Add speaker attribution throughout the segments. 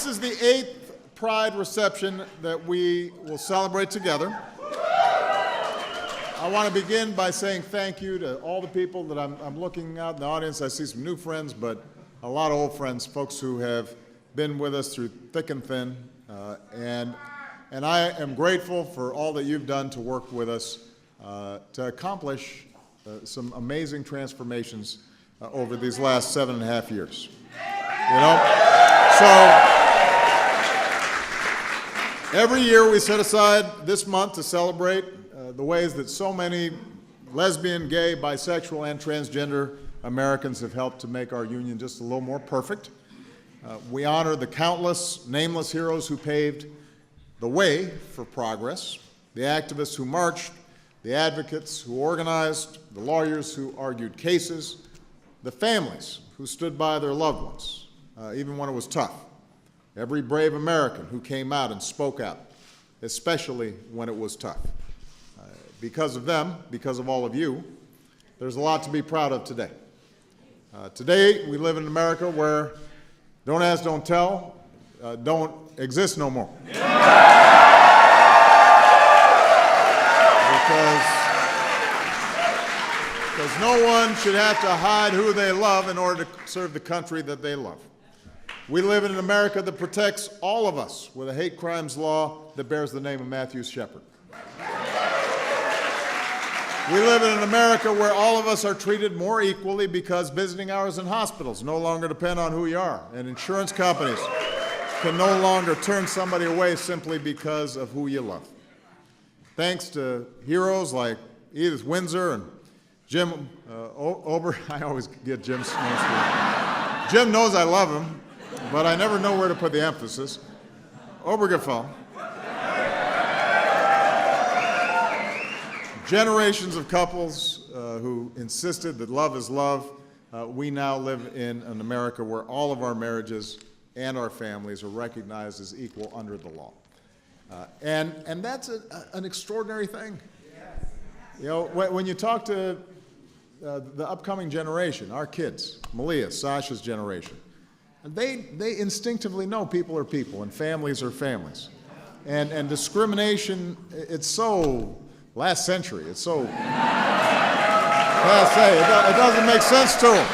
Speaker 1: This is the 8th Pride reception that we will celebrate together. I want to begin by saying thank you to all the people that I'm looking out in the audience. I see some new friends, but a lot of old friends, folks who have been with us through thick and thin. And I am grateful for all that you've done to work with us to accomplish some amazing transformations over these last 7.5 years. You know, so every year we set aside this month to celebrate the ways that so many lesbian, gay, bisexual, and transgender Americans have helped to make our union just a little more perfect. We honor the countless nameless heroes who paved the way for progress, the activists who marched, the advocates who organized, the lawyers who argued cases, the families who stood by their loved ones, even when it was tough. Every brave American who came out and spoke out, especially when it was tough. Because of them, because of all of you, there's a lot to be proud of today. Today, we live in America where don't ask, don't tell, don't exist no more. Because no one should have to hide who they love in order to serve the country that they love. We live in an America that protects all of us with a hate crimes law that bears the name of Matthew Shepard. We live in an America where all of us are treated more equally because visiting hours in hospitals no longer depend on who you are, and insurance companies can no longer turn somebody away simply because of who you love. Thanks to heroes like Edith Windsor and Jim Ober, I always get Jim's name. Jim knows I love him, but I never know where to put the emphasis. Obergefell. Generations of couples who insisted that love is love. We now live in an America where all of our marriages and our families are recognized as equal under the law. And that's an extraordinary thing. You know, when you talk to the upcoming generation, our kids, Malia, Sasha's generation, they instinctively know people are people and families are families. And discrimination, it's so last century, it's so passe, it doesn't make sense to them.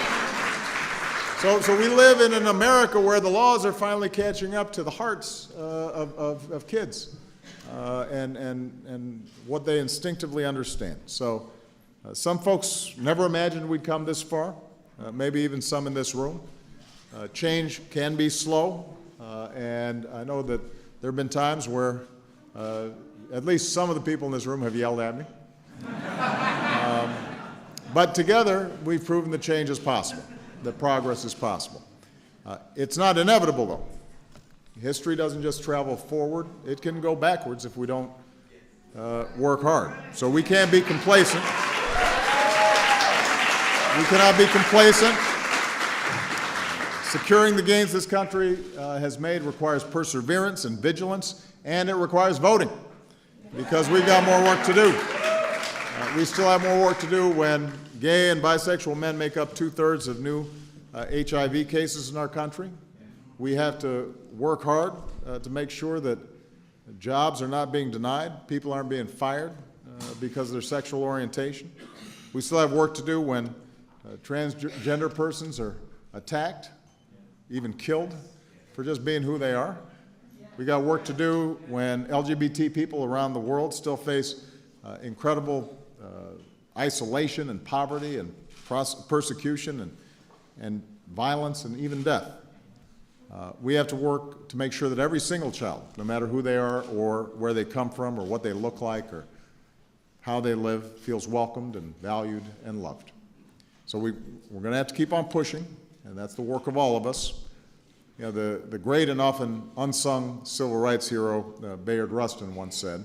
Speaker 1: So we live in an America where the laws are finally catching up to the hearts of kids and what they instinctively understand. So some folks never imagined we'd come this far, maybe even some in this room. Change can be slow, and I know that there have been times where at least some of the people in this room have yelled at me. But together, we've proven that change is possible, that progress is possible. It's not inevitable, though. History doesn't just travel forward. It can go backwards if we don't work hard. So we can't be complacent. We cannot be complacent. Securing the gains this country has made requires perseverance and vigilance, and it requires voting, because we've got more work to do. We still have more work to do when gay and bisexual men make up 2/3 of new HIV cases in our country. We have to work hard to make sure that jobs are not being denied, people aren't being fired because of their sexual orientation. We still have work to do when transgender persons are attacked, even killed, for just being who they are. We got work to do when LGBT people around the world still face incredible isolation and poverty and persecution and violence and even death. We have to work to make sure that every single child, no matter who they are or where they come from or what they look like or how they live, feels welcomed and valued and loved. So we're going to have to keep on pushing, and that's the work of all of us. You know, the great and often unsung civil rights hero Bayard Rustin once said,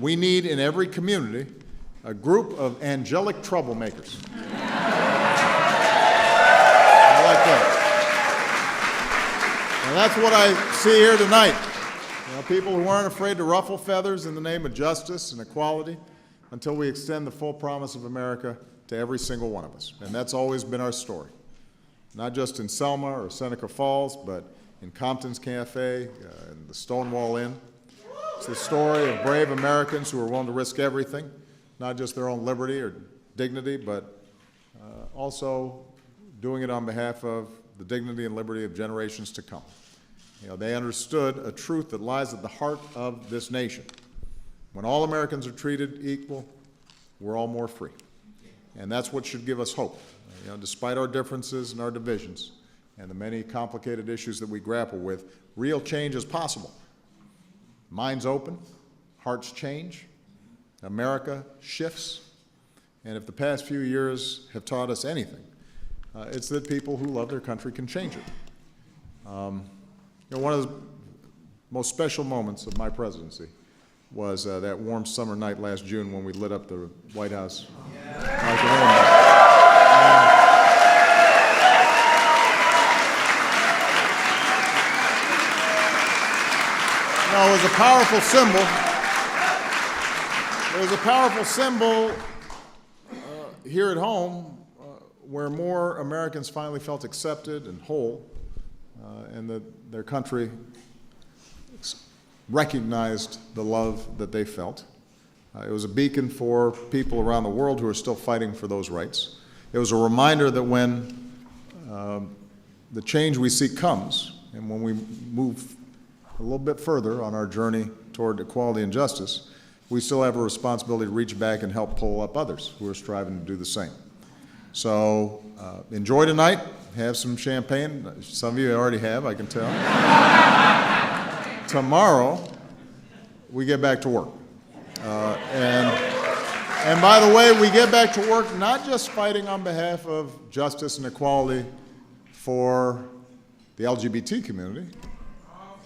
Speaker 1: "We need in every community a group of angelic troublemakers." I like that. And that's what I see here tonight. You know, people who aren't afraid to ruffle feathers in the name of justice and equality until we extend the full promise of America to every single one of us. And that's always been our story. Not just in Selma or Seneca Falls, but in Compton's Cafe, in the Stonewall Inn. It's the story of brave Americans who are willing to risk everything, not just their own liberty or dignity, but also doing it on behalf of the dignity and liberty of generations to come. You know, they understood a truth that lies at the heart of this nation. When all Americans are treated equal, we're all more free. And that's what should give us hope. You know, despite our differences and our divisions and the many complicated issues that we grapple with, real change is possible. Minds open, hearts change, America shifts, and if the past few years have taught us anything, it's that people who love their country can change it. You know, one of the most special moments of my presidency was that warm summer night last June when we lit up the White House. You know, it was a powerful symbol. It was a powerful symbol here at home where more Americans finally felt accepted and whole, and that their country recognized the love that they felt. It was a beacon for people around the world who are still fighting for those rights. It was a reminder that when the change we seek comes, and when we move a little bit further on our journey toward equality and justice, we still have a responsibility to reach back and help pull up others who are striving to do the same. So enjoy tonight, have some champagne. Some of you already have, I can tell. Tomorrow, we get back to work. And by the way, we get back to work not just fighting on behalf of justice and equality for the LGBT community,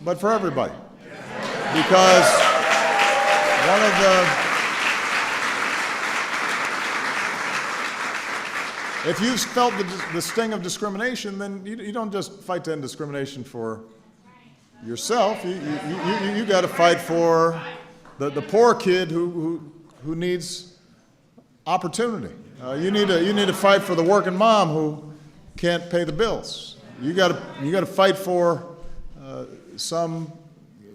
Speaker 1: but for everybody. Because one of if you've felt the sting of discrimination, then you don't just fight to end discrimination for yourself. You got to fight for the poor kid who needs opportunity. You need to fight for the working mom who can't pay the bills. You got to fight for some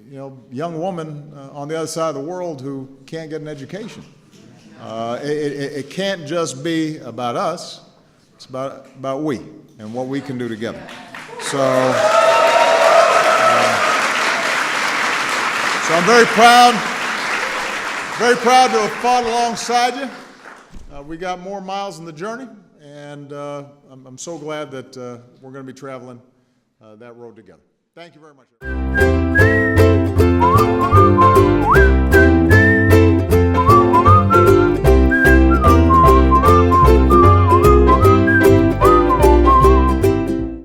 Speaker 1: young woman on the other side of the world who can't get an education. It can't just be about us. It's about we and what we can do together. So I'm very proud to have fought alongside you. We got more miles in the journey, and I'm so glad that we're going to be traveling that road together. Thank you very much.